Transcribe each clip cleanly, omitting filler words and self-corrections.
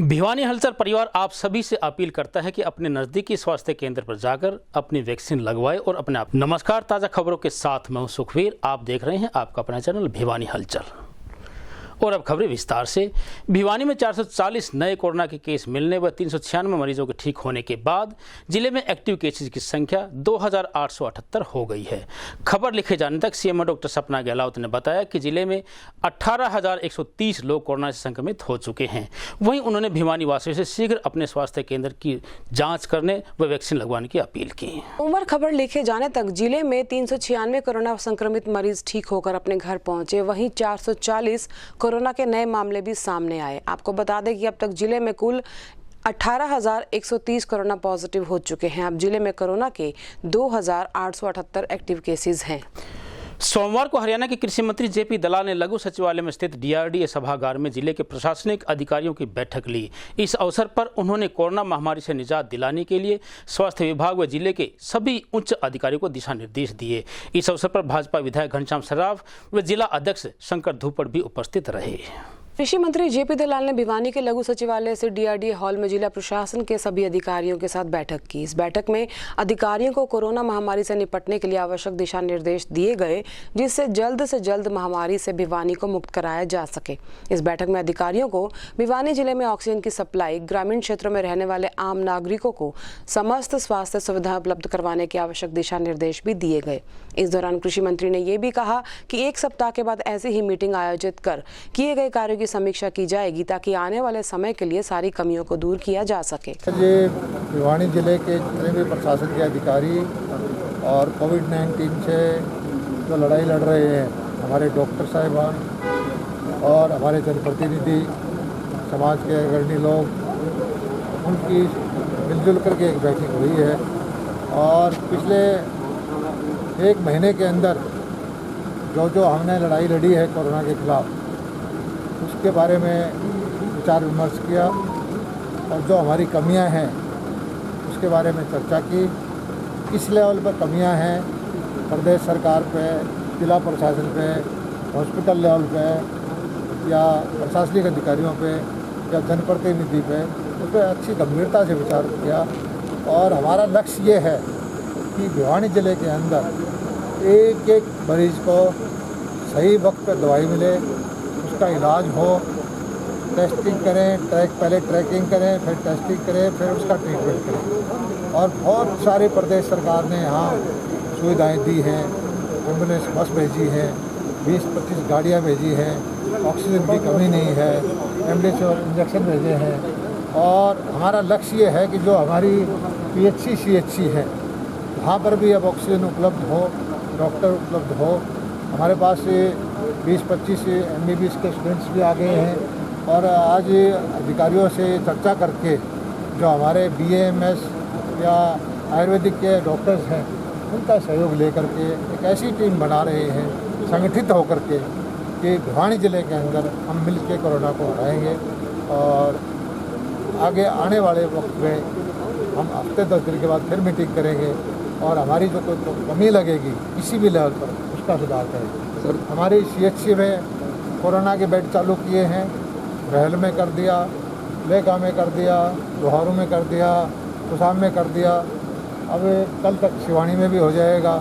भिवानी हलचल परिवार आप सभी से अपील करता है कि अपने नज़दीकी स्वास्थ्य केंद्र पर जाकर अपनी वैक्सीन लगवाएं और अपने आप। नमस्कार, ताज़ा खबरों के साथ मैं हूं सुखवीर। आप देख रहे हैं आपका अपना चैनल भिवानी हलचल। और अब खबरें विस्तार से। भिवानी में 440 नए कोरोना के केस मिलने व 396 मरीजों के ठीक होने के बाद जिले में एक्टिव केसेस की संख्या 2878 हो गई है। खबर लिखे जाने तक सीएमओ डॉक्टर सपना गहलोत ने बताया कि जिले में 18,130 लोग कोरोना से संक्रमित हो चुके हैं। वहीं उन्होंने भिवानी वासियों से शीघ्र अपने स्वास्थ्य केंद्र की जाँच करने व वैक्सीन लगवाने की अपील की। उमर खबर लिखे जाने तक जिले में 396 कोरोना संक्रमित मरीज ठीक होकर अपने घर पहुंचे। वहीं 440 कोरोना के नए मामले भी सामने आए। आपको बता दें कि अब तक जिले में कुल 18,130 कोरोना पॉजिटिव हो चुके हैं। अब जिले में कोरोना के 2,878 एक्टिव केसेस हैं। सोमवार को हरियाणा के कृषि मंत्री जेपी दलाल ने लघु सचिवालय में स्थित डीआरडीए सभागार में जिले के प्रशासनिक अधिकारियों की बैठक ली। इस अवसर पर उन्होंने कोरोना महामारी से निजात दिलाने के लिए स्वास्थ्य विभाग व जिले के सभी उच्च अधिकारियों को दिशा निर्देश दिए। इस अवसर पर भाजपा विधायक घनश्याम सर्राफ व जिला अध्यक्ष शंकर धूपड़ भी उपस्थित रहे। कृषि मंत्री जेपी दलाल ने भिवानी के लघु सचिवालय से डीआरडीए हॉल में जिला प्रशासन के सभी अधिकारियों के साथ बैठक की। इस बैठक में अधिकारियों को कोरोना महामारी से निपटने के लिए आवश्यक दिशा निर्देश दिए गए, जिससे जल्द से जल्द महामारी से भिवानी को मुक्त कराया जा सके। इस बैठक में अधिकारियों को भिवानी जिले में ऑक्सीजन की सप्लाई, ग्रामीण क्षेत्रों में रहने वाले आम नागरिकों को समस्त स्वास्थ्य सुविधा उपलब्ध करवाने के आवश्यक दिशा निर्देश भी दिए गए। इस दौरान कृषि मंत्री ने ये भी कहा कि 1 सप्ताह के बाद ऐसी ही मीटिंग आयोजित कर किए गए कार्यों की समीक्षा की जाएगी, ताकि आने वाले समय के लिए सारी कमियों को दूर किया जा सके। ये भिवानी जिले के जितने भी प्रशासन के अधिकारी और कोविड-19 से जो लड़ाई लड़ रहे हैं, हमारे डॉक्टर साहिबान और हमारे जनप्रतिनिधि, समाज के अग्रणी लोग, उनकी मिलजुल करके एक बैठक हुई है। और पिछले 1 महीने के अंदर जो हमने लड़ाई लड़ी है कोरोना के खिलाफ, उसके बारे में विचार विमर्श किया और जो हमारी कमियां हैं उसके बारे में चर्चा की। किस लेवल पर कमियां हैं, प्रदेश सरकार पे, जिला प्रशासन पे, हॉस्पिटल लेवल पे या प्रशासनिक अधिकारियों पे या जनप्रतिनिधि पे, उस पर अच्छी गंभीरता से विचार किया। और हमारा लक्ष्य ये है कि भिवानी जिले के अंदर एक मरीज को सही वक्त पर दवाई मिले, उसका इलाज हो, टेस्टिंग करें, पहले ट्रैकिंग करें, फिर टेस्टिंग करें, फिर उसका ट्रीटमेंट करें। और बहुत सारे प्रदेश सरकार ने यहाँ सुविधाएं दी हैं, एम्बुलेंस बस भेजी है, 20-25 गाड़ियाँ भेजी हैं, ऑक्सीजन की कमी नहीं है, एम्बुलेंस और इंजेक्शन भेजे हैं। और हमारा लक्ष्य ये है कि जो हमारी PHC CHC है, वहाँ पर भी अब ऑक्सीजन उपलब्ध हो, डॉक्टर उपलब्ध हो। हमारे पास 20-25 MBBS के स्टूडेंट्स भी आ गए हैं। और आज अधिकारियों से चर्चा करके जो हमारे BAMS या आयुर्वेदिक के डॉक्टर्स हैं, उनका सहयोग लेकर के एक ऐसी टीम बना रहे हैं संगठित होकर के कि भिवानी जिले के अंदर हम मिल के कोरोना को हराएंगे। और आगे आने वाले वक्त में हम हफ्ते 10 दिन के बाद फिर मीटिंग करेंगे और हमारी जो कोई कमी लगेगी किसी भी लेवल पर, उसका सुधार करेंगे। सर, हमारी CHC में कोरोना के बेड चालू किए हैं, रहल में कर दिया, लेगा में कर दिया, लोहारू में कर दिया, कुसाम में कर दिया, अब कल तक शिवानी में भी हो जाएगा,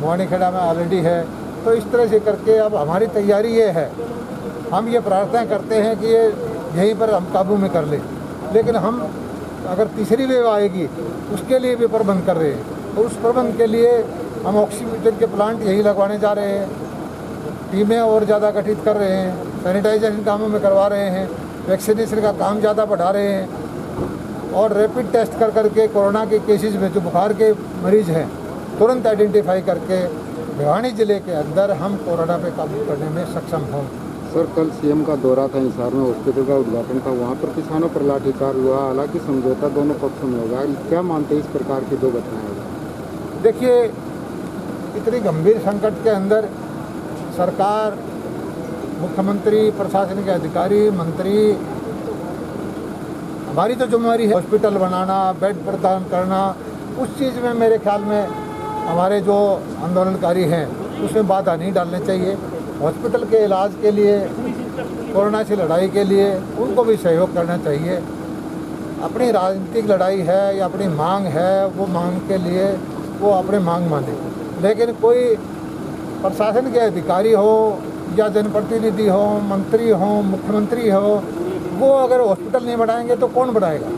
मोहानी खेड़ा में ऑलरेडी है। तो इस तरह से करके अब हमारी तैयारी ये है, हम ये प्रार्थना करते हैं कि ये यहीं पर हम काबू में कर लें, लेकिन हम अगर तीसरी वेव आएगी उसके लिए भी प्रबंध कर रहे हैं। और उस प्रबंध के लिए हम ऑक्सीमीटर के प्लांट यही लगवाने जा रहे हैं, टीमें और ज़्यादा गठित कर रहे हैं, सैनिटाइजेशन कामों में करवा रहे हैं, वैक्सीनेशन का काम ज़्यादा बढ़ा रहे हैं और रैपिड टेस्ट कर करके कोरोना के केसेस में जो बुखार के मरीज़ हैं तुरंत आइडेंटिफाई करके भिवानी जिले के अंदर हम कोरोना पे काबू करने में सक्षम हों। सर, कल CM का दौरा था, हिसार में हॉस्पिटल का उद्घाटन था, वहाँ पर किसानों पर लाठीचार्ज हुआ। हालांकि समझौता दोनों पक्षों में होगा, क्या मानते हैं इस प्रकार की 2 घटनाएं? देखिए, इतनी गंभीर संकट के अंदर सरकार, मुख्यमंत्री, प्रशासन के अधिकारी, मंत्री, हमारी तो जिम्मेदारी है हॉस्पिटल बनाना, बेड प्रदान करना। उस चीज़ में मेरे ख्याल में हमारे जो आंदोलनकारी हैं उसमें बाधा नहीं डालनी चाहिए। हॉस्पिटल के इलाज के लिए, कोरोना से लड़ाई के लिए उनको भी सहयोग करना चाहिए। अपनी राजनीतिक लड़ाई है या अपनी मांग है, वो मांग के लिए वो अपने मांग माने। लेकिन कोई प्रशासन के अधिकारी हो या जनप्रतिनिधि हो, मंत्री हो, मुख्यमंत्री हो, वो अगर हॉस्पिटल नहीं बढ़ाएंगे तो कौन बढ़ाएगा?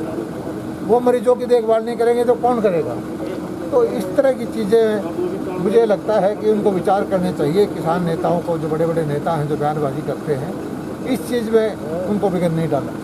वो मरीजों की देखभाल नहीं करेंगे तो कौन करेगा? तो इस तरह की चीज़ें मुझे लगता है कि उनको विचार करने चाहिए। किसान नेताओं को, जो बड़े बड़े नेता हैं जो बयानबाजी करते हैं, इस चीज़ में उनको विघ्न नहीं डालना।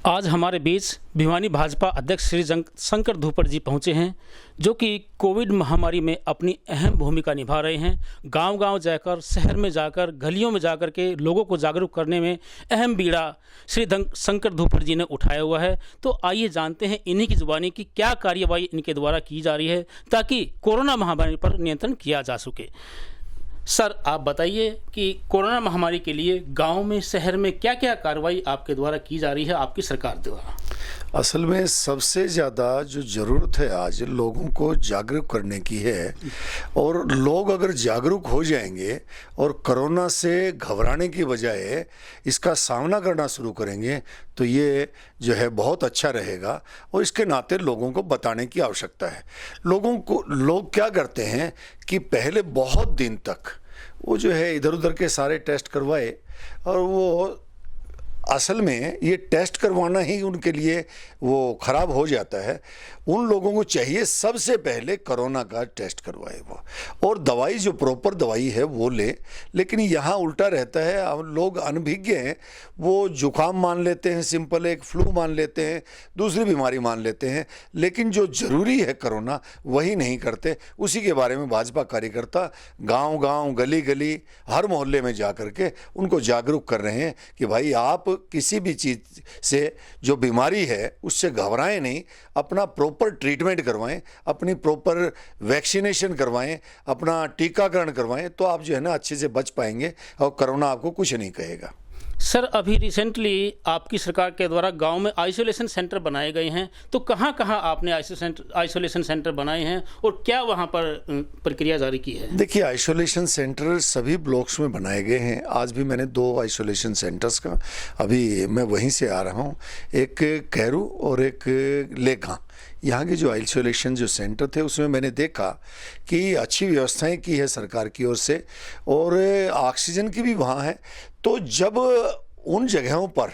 आज हमारे बीच भिवानी भाजपा अध्यक्ष श्री शंकर धूपर जी पहुंचे हैं, जो कि कोविड महामारी में अपनी अहम भूमिका निभा रहे हैं। गांव-गांव जाकर, शहर में जाकर, गलियों में जाकर के लोगों को जागरूक करने में अहम बीड़ा श्री शंकर धूपर जी ने उठाया हुआ है। तो आइए जानते हैं इन्हीं की जुबानी की क्या कार्यवाही इनके द्वारा की जा रही है ताकि कोरोना महामारी पर नियंत्रण किया जा सके। सर, आप बताइए कि कोरोना महामारी के लिए गांव में, शहर में क्या क्या कार्रवाई आपके द्वारा की जा रही है, आपकी सरकार द्वारा? असल में सबसे ज़्यादा जो ज़रूरत है आज लोगों को जागरूक करने की है। और लोग अगर जागरूक हो जाएंगे और कोरोना से घबराने की बजाय इसका सामना करना शुरू करेंगे तो ये जो है बहुत अच्छा रहेगा। और इसके नाते लोगों को बताने की आवश्यकता है। लोग क्या करते हैं कि पहले बहुत दिन तक वो जो है इधर उधर के सारे टेस्ट करवाए, और वो असल में ये टेस्ट करवाना ही उनके लिए वो ख़राब हो जाता है। उन लोगों को चाहिए सबसे पहले कोरोना का टेस्ट करवाए वो, और दवाई जो प्रॉपर दवाई है वो ले। लेकिन यहाँ उल्टा रहता है, हम लोग अनभिज्ञ हैं, वो जुकाम मान लेते हैं, सिंपल एक फ्लू मान लेते हैं, दूसरी बीमारी मान लेते हैं, लेकिन जो ज़रूरी है कोरोना वही नहीं करते। उसी के बारे में भाजपा कार्यकर्ता गांव-गांव, गली-गली, हर मोहल्ले में जा कर के उनको जागरूक कर रहे हैं कि भाई आप किसी भी चीज़ से जो बीमारी है उससे घबराएं नहीं, अपना प्रॉपर ट्रीटमेंट करवाएं, अपनी प्रॉपर वैक्सीनेशन करवाएं, अपना टीकाकरण करवाएं, तो आप जो है ना अच्छे से बच पाएंगे और कोरोना आपको कुछ नहीं कहेगा। सर, अभी रिसेंटली आपकी सरकार के द्वारा गांव में आइसोलेशन सेंटर बनाए गए हैं, तो कहां कहां आपने आइसोलेशन सेंटर बनाए हैं और क्या वहां पर प्रक्रिया जारी की है? देखिए, आइसोलेशन सेंटर सभी ब्लॉक्स में बनाए गए हैं। आज भी मैंने 2 आइसोलेशन सेंटर्स का, अभी मैं वहीं से आ रहा हूं, एक कैरू और एक लेगा। यहाँ के जो आइसोलेशन जो सेंटर थे उसमें मैंने देखा कि अच्छी व्यवस्थाएं की है सरकार की ओर से, और ऑक्सीजन की भी वहाँ है। तो जब उन जगहों पर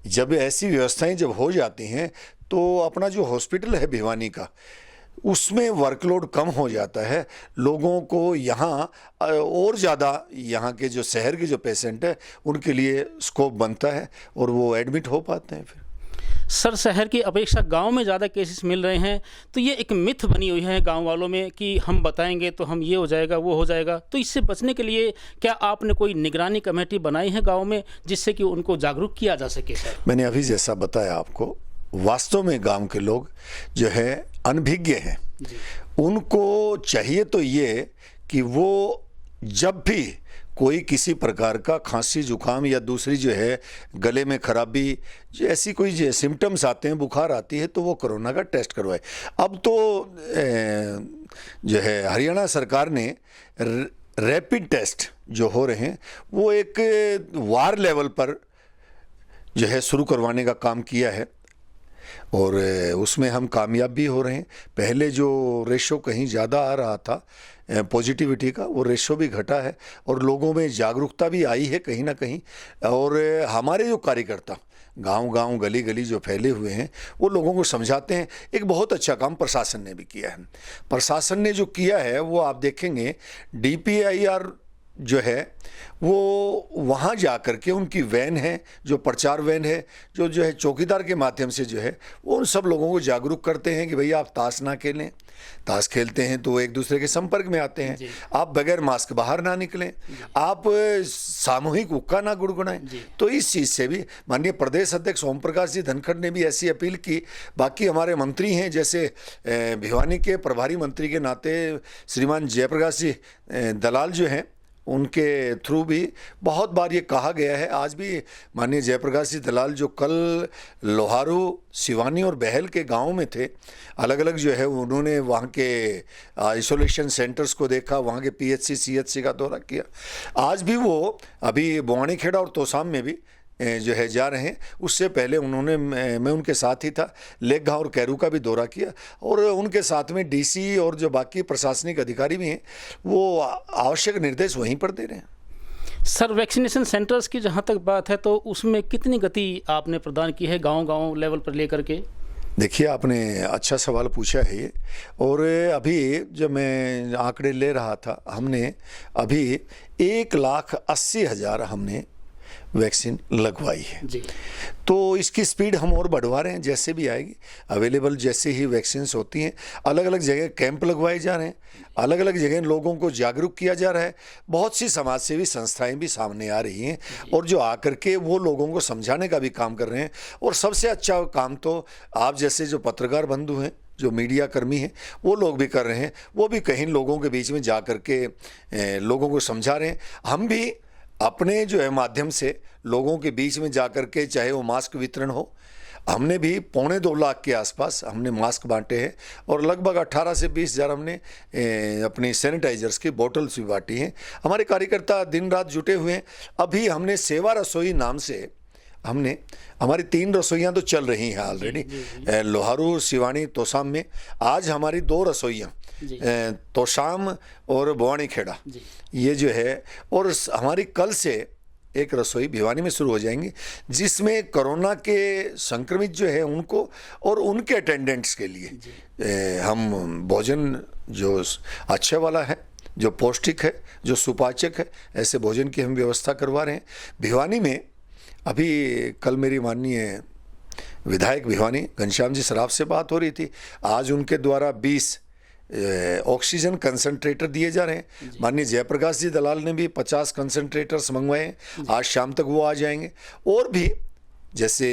जब ऐसी व्यवस्थाएं जब हो जाती हैं तो अपना जो हॉस्पिटल है भिवानी का, उसमें वर्कलोड कम हो जाता है। लोगों को यहाँ और ज़्यादा, यहाँ के जो शहर के जो पेशेंट है उनके लिए स्कोप बनता है और वो एडमिट हो पाते हैं। फिर सर, शहर की अपेक्षा गांव में ज़्यादा केसेस मिल रहे हैं, तो ये एक मिथ बनी हुई है गांव वालों में कि हम बताएंगे तो हम ये हो जाएगा, वो हो जाएगा। तो इससे बचने के लिए क्या आपने कोई निगरानी कमेटी बनाई है गांव में, जिससे कि उनको जागरूक किया जा सके? सर, मैंने अभी जैसा बताया आपको, वास्तव में गांव के लोग जो है अनभिज्ञ हैं। उनको चाहिए तो ये कि वो जब भी कोई किसी प्रकार का खांसी, जुकाम या दूसरी जो है गले में खराबी, जो ऐसी कोई जो सिम्टम्स आते हैं, बुखार आती है, तो वो कोरोना का टेस्ट करवाए। अब तो जो है हरियाणा सरकार ने रैपिड टेस्ट जो हो रहे हैं वो एक वार लेवल पर जो है शुरू करवाने का काम किया है, और उसमें हम कामयाब भी हो रहे हैं। पहले जो रेशो कहीं ज़्यादा आ रहा था पॉजिटिविटी का, वो रेशो भी घटा है और लोगों में जागरूकता भी आई है कहीं ना कहीं। और हमारे जो कार्यकर्ता गांव-गांव, गली-गली जो फैले हुए हैं वो लोगों को समझाते हैं। एक बहुत अच्छा काम प्रशासन ने भी किया है। प्रशासन ने जो किया है वो आप देखेंगे, DPIR जो है वो वहाँ जा कर के उनकी वैन है, जो प्रचार वैन है, जो है चौकीदार के माध्यम से जो है वो उन सब लोगों को जागरूक करते हैं कि भैया आप ताश ना खेलें, ताश खेलते हैं तो एक दूसरे के संपर्क में आते हैं, आप बगैर मास्क बाहर ना निकलें, आप सामूहिक हुक्का ना गुड़गुड़ाएं। तो इस चीज़ से भी माननीय प्रदेश अध्यक्ष ओम प्रकाश जी धनखड़ ने भी ऐसी अपील की। बाकी हमारे मंत्री हैं, जैसे भिवानी के प्रभारी मंत्री के नाते श्रीमान जयप्रकाश जी दलाल जो हैं, उनके थ्रू भी बहुत बार ये कहा गया है। आज भी माननीय जयप्रकाश जी दलाल जो कल लोहारू, सिवानी और बहल के गांव में थे, अलग अलग जो है उन्होंने वहाँ के आइसोलेशन सेंटर्स को देखा, वहाँ के PHC CHC का दौरा किया। आज भी वो अभी बुवानीखेड़ा और तोसाम में भी जो है जा रहे हैं। उससे पहले उन्होंने, मैं उनके साथ ही था, लेखगांव और कैरू का भी दौरा किया और उनके साथ में डीसी और जो बाकी प्रशासनिक अधिकारी भी हैं वो आवश्यक निर्देश वहीं पर दे रहे हैं। सर, वैक्सीनेशन सेंटर्स की जहाँ तक बात है तो उसमें कितनी गति आपने प्रदान की है गांव-गांव लेवल पर लेकर के? देखिए, आपने अच्छा सवाल पूछा है ये। और अभी जब मैं आंकड़े ले रहा था, हमने अभी 1,80,000 हमने वैक्सीन लगवाई है जी। तो इसकी स्पीड हम और बढ़वा रहे हैं, जैसे भी आएगी अवेलेबल, जैसे ही वैक्सीन्स होती हैं। अलग अलग जगह कैंप लगवाए जा रहे हैं, अलग अलग जगह लोगों को जागरूक किया जा रहा है। बहुत सी समाज सेवी संस्थाएं भी सामने आ रही हैं और जो आकर के वो लोगों को समझाने का भी काम कर रहे हैं। और सबसे अच्छा काम तो आप जैसे जो पत्रकार बंधु हैं, जो मीडिया कर्मी हैं, वो लोग भी कर रहे हैं। वो भी कहीं लोगों के बीच में जा कर के लोगों को समझा रहे हैं। हम भी अपने जो है माध्यम से लोगों के बीच में जाकर के, चाहे वो मास्क वितरण हो, हमने भी 2.25 लाख के आसपास हमने मास्क बांटे हैं और लगभग 18 से 20 हज़ार हमने अपनी सैनिटाइजर्स की बोतल्स भी बांटी हैं। हमारे कार्यकर्ता दिन रात जुटे हुए हैं। अभी हमने सेवा रसोई नाम से हमने, हमारी 3 रसोइयाँ तो चल रही हैं ऑलरेडी, लोहारू, सिवानी, तोशाम में। आज हमारी 2 रसोइयाँ, तोशाम और भवानी खेड़ा, ये जो है, और हमारी कल से एक रसोई भिवानी में शुरू हो जाएंगी, जिसमें कोरोना के संक्रमित जो है उनको और उनके अटेंडेंट्स के लिए हम भोजन जो अच्छे वाला है, जो पौष्टिक है, जो सुपाचक है, ऐसे भोजन की हम व्यवस्था करवा रहे हैं। भिवानी में अभी कल मेरी माननीय विधायक भिवानी घनश्याम जी सराफ से बात हो रही थी। आज उनके द्वारा 20 ऑक्सीजन कंसंट्रेटर दिए जा रहे हैं। माननीय जयप्रकाश जी दलाल ने भी 50 कंसंट्रेटर्स मंगवाए हैं। आज शाम तक वो आ जाएंगे। और भी जैसे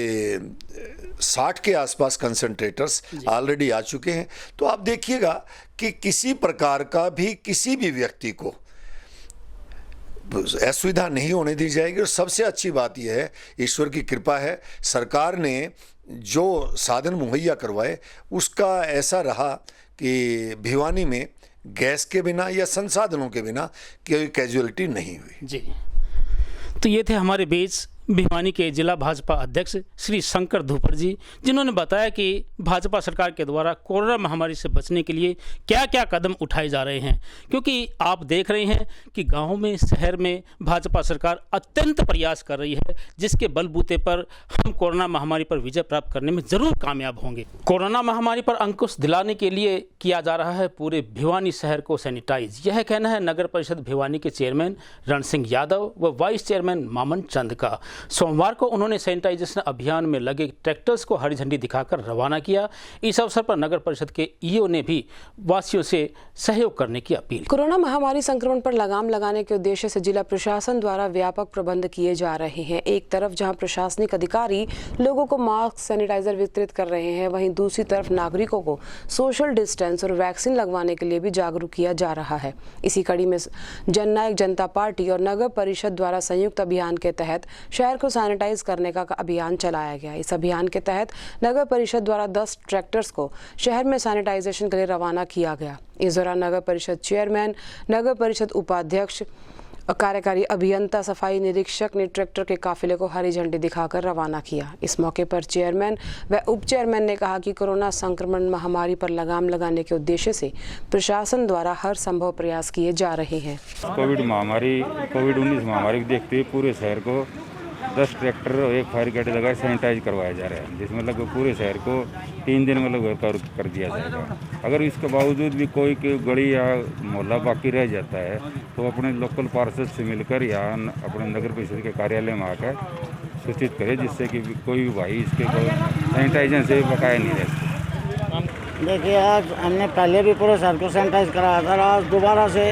60 के आसपास कंसंट्रेटर्स ऑलरेडी आ चुके हैं। तो आप देखिएगा कि किसी प्रकार का भी किसी भी व्यक्ति को असुविधा नहीं होने दी जाएगी। और सबसे अच्छी बात यह है, ईश्वर की कृपा है, सरकार ने जो साधन मुहैया करवाए उसका ऐसा रहा कि भिवानी में गैस के बिना या संसाधनों के बिना कोई कैजुअलिटी नहीं हुई। जी, तो ये थे हमारे बीच भिवानी के जिला भाजपा अध्यक्ष श्री शंकर धूपर जी, जिन्होंने बताया कि भाजपा सरकार के द्वारा कोरोना महामारी से बचने के लिए क्या क्या कदम उठाए जा रहे हैं। क्योंकि आप देख रहे हैं कि गांव में, शहर में भाजपा सरकार अत्यंत प्रयास कर रही है, जिसके बलबूते पर हम कोरोना महामारी पर विजय प्राप्त करने में ज़रूर कामयाब होंगे। कोरोना महामारी पर अंकुश दिलाने के लिए किया जा रहा है पूरे भिवानी शहर को सैनिटाइज। यह कहना है नगर परिषद भिवानी के चेयरमैन रण सिंह यादव व वाइस चेयरमैन मामन चंद का। सोमवार को उन्होंने सैनिटाइजेशन अभियान में लगे ट्रैक्टर्स को हरी झंडी दिखाकर रवाना किया। इस अवसर पर नगर परिषद के ईओ ने भी वासियों से सहयोग करने की अपील। कोरोना महामारी संक्रमण पर लगाम लगाने के उद्देश्य से जिला प्रशासन द्वारा व्यापक प्रबंध किए जा रहे हैं। एक तरफ जहां प्रशासनिक अधिकारी लोगों को मास्क, सैनिटाइजर वितरित कर रहे हैं, वहीं दूसरी तरफ नागरिकों को सोशल डिस्टेंस और वैक्सीन लगवाने के लिए भी जागरूक किया जा रहा है। इसी कड़ी में जननायक जनता पार्टी और नगर परिषद द्वारा संयुक्त अभियान के तहत शहर को सैनिटाइज करने का अभियान चलाया गया। इस अभियान के तहत नगर परिषद द्वारा 10 ट्रैक्टर्स को शहर में सैनिटाइजेशन के लिए रवाना किया गया। इस दौरान नगर परिषद चेयरमैन, नगर परिषद उपाध्यक्ष, कार्यकारी अभियंता, सफाई निरीक्षक ने ट्रैक्टर के काफिले को हरी झंडी दिखाकर रवाना किया। इस मौके पर चेयरमैन व उप चेयरमैन ने कहा कि कोरोना संक्रमण महामारी पर लगाम लगाने के उद्देश्य से प्रशासन द्वारा हर संभव प्रयास किए जा रहे हैं। कोविड 19 महामारी को देखते हुए पूरे शहर को 10 ट्रैक्टर और 1 फायर गाड़ी लगाकर सैनिटाइज करवाया जा रहा है, जिसमें लगभग पूरे शहर को 3 दिन में लगभग कवर कर दिया जाएगा। अगर इसके बावजूद भी कोई गली या मोहल्ला बाकी रह जाता है तो अपने लोकल पार्षद से मिलकर या अपने नगर परिषद के कार्यालय में आकर सूचित करें, जिससे कि कोई भी भाई इसके सैनिटाइजर से बकाया नहीं रहता। देखिए, आज हमने पहले भी पूरे शहर को सैनिटाइज कराया था। आज दोबारा से,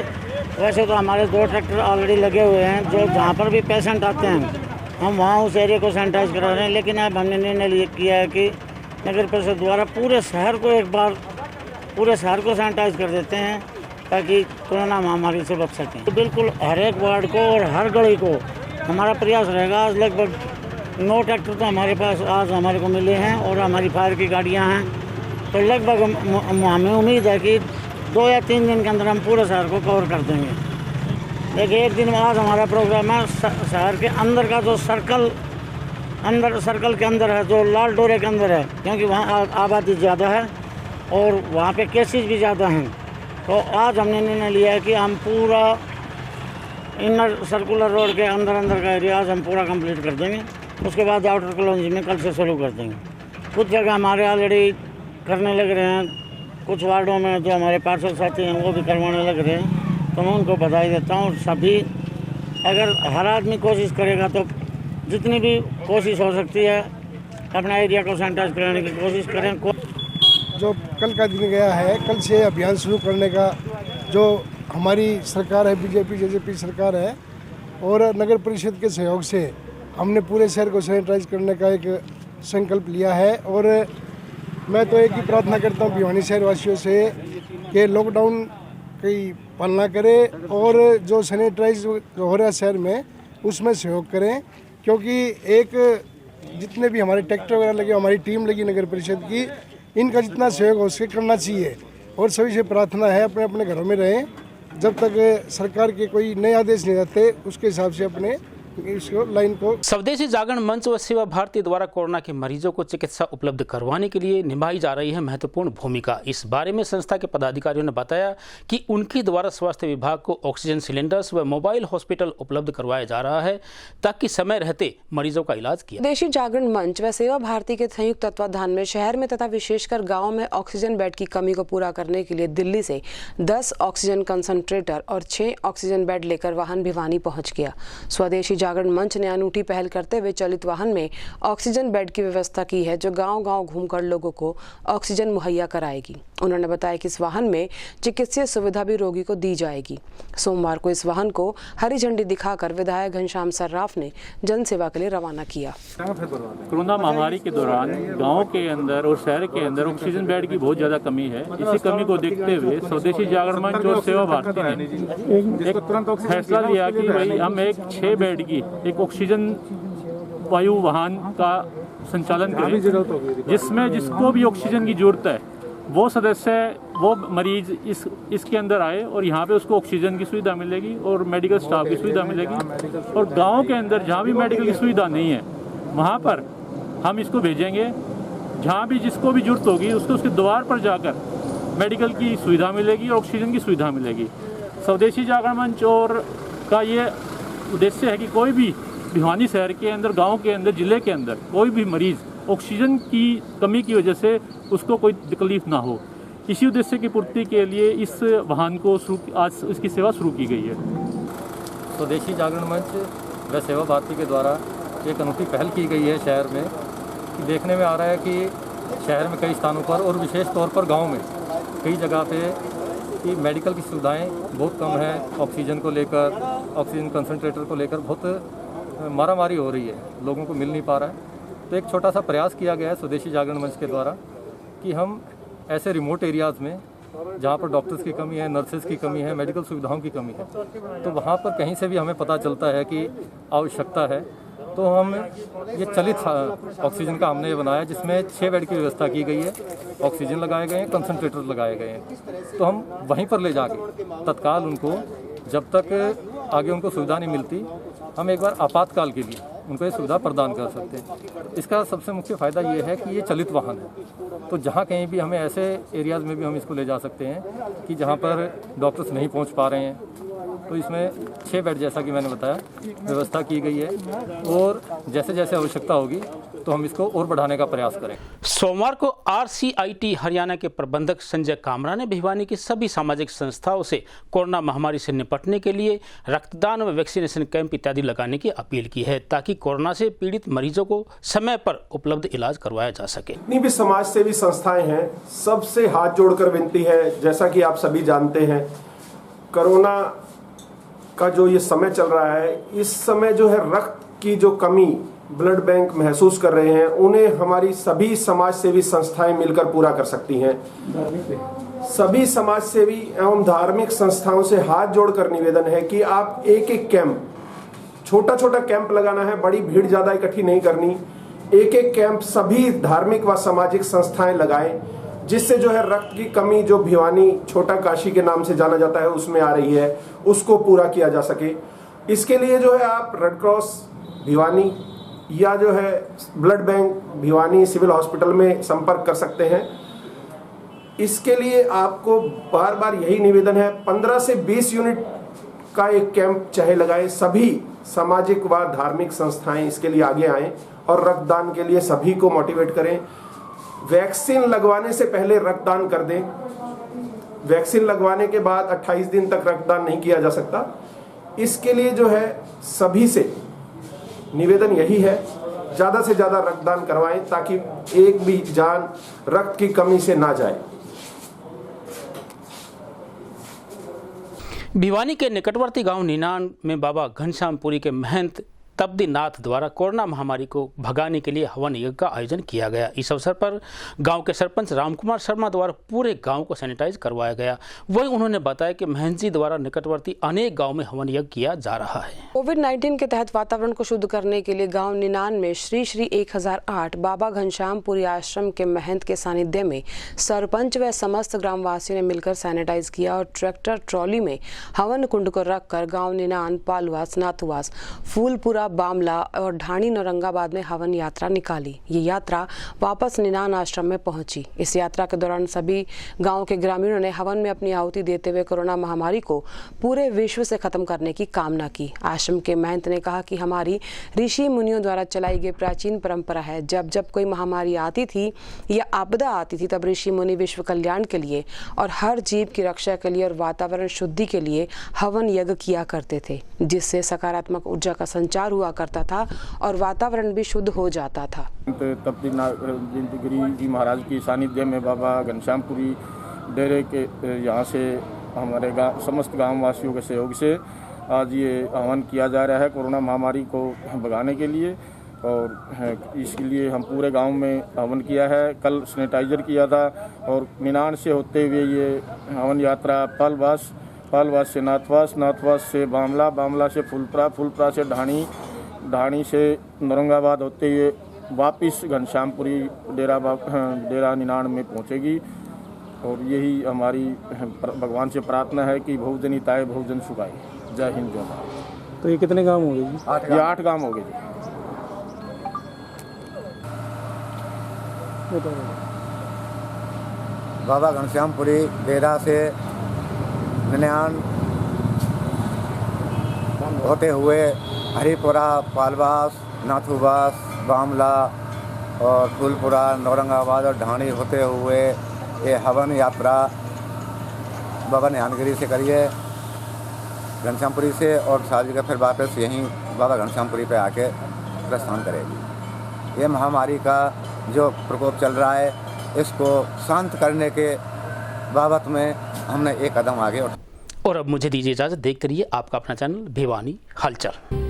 वैसे तो हमारे 2 ट्रैक्टर ऑलरेडी लगे हुए हैं, जो जहाँ पर भी पेशेंट आते हैं हम वहाँ उस एरिया को सैनिटाइज करा रहे हैं। लेकिन अब हमने निर्णय किया है कि नगर परिषद द्वारा पूरे शहर को एक बार पूरे शहर को सैनिटाइज कर देते हैं, ताकि कोरोना महामारी से बच सकें। तो बिल्कुल हर एक वार्ड को और हर गली को हमारा प्रयास रहेगा। आज लगभग 9 ट्रैक्टर तो हमारे पास आज हमारे को मिले हैं और हमारी फायर की गाड़ियाँ हैं। तो लगभग हमें उम्मीद है कि 2 या 3 दिन के अंदर हम पूरे शहर को कवर कर देंगे। देखिए, एक दिन बाद हमारा प्रोग्राम है शहर के अंदर का जो सर्कल अंदर सर्कल के अंदर है, जो लाल डोरे के अंदर है, क्योंकि वहाँ आबादी ज़्यादा है और वहाँ पे केसेस भी ज़्यादा हैं। तो आज हमने निर्णय लिया है कि हम पूरा इनर सर्कुलर रोड के अंदर का एरिया आज हम पूरा कंप्लीट कर देंगे। उसके बाद आउटर कॉलोनी में कल से शुरू कर देंगे। कुछ जगह हमारे ऑलरेडी करने लग रहे हैं, कुछ वार्डों में जो हमारे पार्षद साथी हैं वो भी करवाने लग रहे हैं। तो मैं उनको बधाई देता हूँ। सभी अगर हर आदमी कोशिश करेगा तो जितनी भी कोशिश हो सकती है अपना एरिया को सैनिटाइज कराने की कोशिश करें। जो कल का दिन गया है, कल से अभियान शुरू करने का जो हमारी सरकार है, बीजेपी जेजेपी सरकार है, और नगर परिषद के सहयोग से हमने पूरे शहर को सैनिटाइज करने का एक संकल्प लिया है। और मैं तो एक ही प्रार्थना करता हूँ भिवानी शहर वासियों से कि लॉकडाउन की पालना करें और जो सैनिटाइज हो रहा है शहर में उसमें सहयोग करें, क्योंकि एक जितने भी हमारे ट्रैक्टर वगैरह लगे, हमारी टीम लगी नगर परिषद की, इनका जितना सहयोग हो सके करना चाहिए। और सभी से प्रार्थना है अपने अपने घरों में रहें, जब तक सरकार के कोई नए आदेश नहीं आते उसके हिसाब से अपने इसको लाइन को। स्वदेशी जागरण मंच व सेवा भारती द्वारा कोरोना के मरीजों को चिकित्सा उपलब्ध करवाने के लिए निभाई जा रही है महत्वपूर्ण भूमिका। इस बारे में संस्था के पदाधिकारियों ने बताया कि उनके द्वारा स्वास्थ्य विभाग को ऑक्सीजन सिलेंडर्स व मोबाइल हॉस्पिटल उपलब्ध करवाया जा रहा है ताकि समय रहते मरीजों का इलाज किया। स्वदेशी जागरण मंच व सेवा भारती के संयुक्त तत्वाधान में शहर में तथा विशेषकर गाँव में ऑक्सीजन बेड की कमी को पूरा करने के लिए दिल्ली से 10 ऑक्सीजन कंसंट्रेटर और 6 ऑक्सीजन बेड लेकर वाहन भिवानी पहुँच गया। स्वदेशी जागरण मंच ने अनूठी पहल करते हुए चलित वाहन में ऑक्सीजन बेड की व्यवस्था की है, जो गांव-गांव घूमकर लोगों को ऑक्सीजन मुहैया कराएगी। उन्होंने बताया कि इस वाहन में चिकित्सीय सुविधा भी रोगी को दी जाएगी। सोमवार को इस वाहन को हरी झंडी दिखाकर विधायक घनश्याम सर्राफ ने जनसेवा के लिए रवाना किया। कोरोना महामारी के दौरान गाँव के अंदर और शहर के अंदर ऑक्सीजन बेड की बहुत ज़्यादा कमी है। इसी कमी को देखते हुए स्वदेशी जागरण मंच और सेवा भारती ने एक फैसला लिया कि भाई हम एक 6 बेड की एक ऑक्सीजन वायु वाहन का संचालन करें, जिसमें जिसको भी ऑक्सीजन की जरूरत है वो सदस्य वो मरीज इसके अंदर आए और यहाँ पे उसको ऑक्सीजन की सुविधा मिलेगी और मेडिकल स्टाफ की सुविधा मिलेगी। और गांव के अंदर जहाँ भी मेडिकल की सुविधा नहीं है वहाँ पर हम इसको भेजेंगे। जहाँ भी जिसको भी जरूरत होगी उसको उसके द्वार पर जाकर मेडिकल की सुविधा मिलेगी और ऑक्सीजन की सुविधा मिलेगी। स्वदेशी जागरण मंच और का ये उद्देश्य है कि कोई भी भिवानी शहर के अंदर, गांव के अंदर, जिले के अंदर कोई भी मरीज ऑक्सीजन की कमी की वजह से उसको कोई तकलीफ ना हो। इसी उद्देश्य की पूर्ति के लिए इस वाहन को आज इसकी सेवा शुरू की गई है। स्वदेशी जागरण मंच व सेवा भारती के द्वारा एक अनूठी पहल की गई है शहर में, कि देखने में आ रहा है कि शहर में कई स्थानों पर और विशेष तौर पर गाँव में कई जगह पे कि मेडिकल की सुविधाएं बहुत कम है। ऑक्सीजन को लेकर, ऑक्सीजन कंसंट्रेटर को लेकर बहुत मारामारी हो रही है, लोगों को मिल नहीं पा रहा है। तो एक छोटा सा प्रयास किया गया है स्वदेशी जागरण मंच के द्वारा कि हम ऐसे रिमोट एरियाज़ में जहाँ पर डॉक्टर्स की कमी है, नर्सेज की कमी है, मेडिकल सुविधाओं की कमी है, तो वहाँ पर कहीं से भी हमें पता चलता है कि आवश्यकता है, तो हम ये चलित ऑक्सीजन का हमने बनाया, जिसमें 6 बेड की व्यवस्था की गई है, ऑक्सीजन लगाए गए हैं, कंसंट्रेटर लगाए गए हैं। तो हम वहीं पर ले जाके तत्काल उनको, जब तक आगे उनको सुविधा नहीं मिलती, हम एक बार आपातकाल के लिए उनको ये सुविधा प्रदान कर सकते हैं। इसका सबसे मुख्य फ़ायदा ये है कि ये चलित वाहन है, तो जहाँ कहीं भी हमें ऐसे एरियाज़ में भी हम इसको ले जा सकते हैं कि जहाँ पर डॉक्टर्स नहीं पहुँच पा रहे हैं, तो इसमें 6 बेड जैसा कि मैंने बताया व्यवस्था की गई है, और जैसे जैसे आवश्यकता होगी तो हम इसको और बढ़ाने का प्रयास करें। सोमवार को RCIT हरियाणा के प्रबंधक संजय कामरा ने भिवानी की सभी सामाजिक संस्थाओं से कोरोना महामारी से निपटने के लिए रक्तदान व वैक्सीनेशन कैंप इत्यादि लगाने की अपील की है, ताकि कोरोना से पीड़ित मरीजों को समय पर उपलब्ध इलाज करवाया जा सके। जितनी भी समाज सेवी संस्थाएं हैं, सबसे हाथ जोड़कर विनती है, जैसा कि आप सभी जानते हैं, कोरोना का जो ये समय चल रहा है, इस समय जो है रक्त की जो कमी ब्लड बैंक महसूस कर रहे हैं, उन्हें हमारी सभी समाज सेवी संस्थाएं मिलकर पूरा कर सकती हैं। सभी समाज सेवी एवं धार्मिक संस्थाओं से हाथ जोड़कर निवेदन है कि आप एक एक कैंप, छोटा छोटा कैंप लगाना है, बड़ी भीड़ ज्यादा इकट्ठी नहीं करनी। एक एक कैंप सभी धार्मिक व सामाजिक संस्थाएं लगाएं, जिससे जो है रक्त की कमी जो भिवानी छोटा काशी के नाम से जाना जाता है उसमें आ रही है, उसको पूरा किया जा सके। इसके लिए जो है आप रेड क्रॉस भिवानी या जो है blood bank Bhiwani civil hospital में संपर्क कर सकते हैं। इसके लिए आपको बार बार यही निवेदन है, 15 से 20 यूनिट का एक कैंप चाहे लगाएं। सभी सामाजिक व धार्मिक संस्थाएं इसके लिए आगे आएं और रक्तदान के लिए सभी को मोटिवेट करें। वैक्सीन लगवाने से पहले रक्तदान कर दें। वैक्सीन लगवाने के बाद 28 दिन तक रक्तदान नहीं किया जा सकता। इसके लिए जो है सभी से निवेदन यही है, ज़्यादा से ज़्यादा रक्तदान करवाएं ताकि एक भी जान रक्त की कमी से ना जाए। भिवानी के निकटवर्ती गांव निनान में बाबा घनश्यामपुरी के महंत तब्दीनाथ द्वारा कोरोना महामारी को भगाने के लिए हवन यज्ञ का आयोजन किया गया। इस अवसर पर गांव के सरपंच रामकुमार शर्मा द्वारा पूरे गांव को सैनिटाइज करवाया गया। वहीं उन्होंने बताया कि महंत जी द्वारा निकटवर्ती अनेक गांव में हवन यज्ञ किया जा रहा है। कोविड-19 के तहत वातावरण को शुद्ध करने के लिए गांव निनान में श्री 1008 बाबा घनश्यामपुरी आश्रम के महंत के सानिध्य में सरपंच व समस्त ग्रामवासियों ने मिलकर सैनिटाइज किया और ट्रैक्टर ट्रॉली में हवन कुंड को रखकर गाँव निनान, पालवास, नाथुवास, फूलपुरा, बामला और ढाणी नौरंगाबाद में हवन यात्रा निकाली। ये यात्रा वापस निनान आश्रम में पहुंची। इस यात्रा के दौरान सभी गांव के ग्रामीणों ने हवन में अपनी आहुति देते हुए कोरोना महामारी को पूरे विश्व से खत्म करने की कामना की। आश्रम के महंत ने कहा कि हमारी ऋषि मुनियों द्वारा चलाई गई प्राचीन परंपरा है, जब जब कोई महामारी आती थी या आपदा आती थी तब ऋषि मुनि विश्व कल्याण के लिए और हर जीव की रक्षा के लिए और वातावरण शुद्धि के लिए हवन यज्ञ किया करते थे, जिससे सकारात्मक ऊर्जा का संचार हुआ करता था और वातावरण भी शुद्ध हो जाता था। तब्दीनाथ गिरी जी महाराज की सानिध्य में बाबा घनश्यामपुरी डेरे के यहाँ से हमारे समस्त गाँव वासियों के सहयोग से आज ये हवन किया जा रहा है कोरोना महामारी को भगाने के लिए। और इसके लिए हम पूरे गांव में हवन किया है। कल सैनिटाइजर किया था और निनान से होते हुए ये हवन यात्रा पालवास से नाथवास, नाथवास से बामला, बामला से फुलपुरा, फुलपुरा से ढाणी से नौरंगाबाद होते हुए वापिस घनश्यामपुरी डेरा निनान में पहुंचेगी। और यही हमारी भगवान से प्रार्थना है कि बहुजन हिताय बहुजन सुखाय। जय हिंद जय भारत। तो ये कितने गांव हो गए जी? ये 8 गांव हो गए जी। बाबा घनश्यामपुरी डेरा से निनान होते हुए हरिपुरा, पालवास, नाथुवास, बामला और फूलपुरा, नौरंगाबाद और ढाणी होते हुए ये हवन यात्रा बाबा निहानगिरी से करिए घनश्यामपुरी से और साल का फिर वापस यहीं बाबा घनश्यामपुरी पे आके प्रस्थान करेगी। ये महामारी का जो प्रकोप चल रहा है इसको शांत करने के बाबत में हमने एक कदम आगे और अब मुझे दीजिए इजाज़त। देखते रहिए आपका अपना चैनल भिवानी हलचल।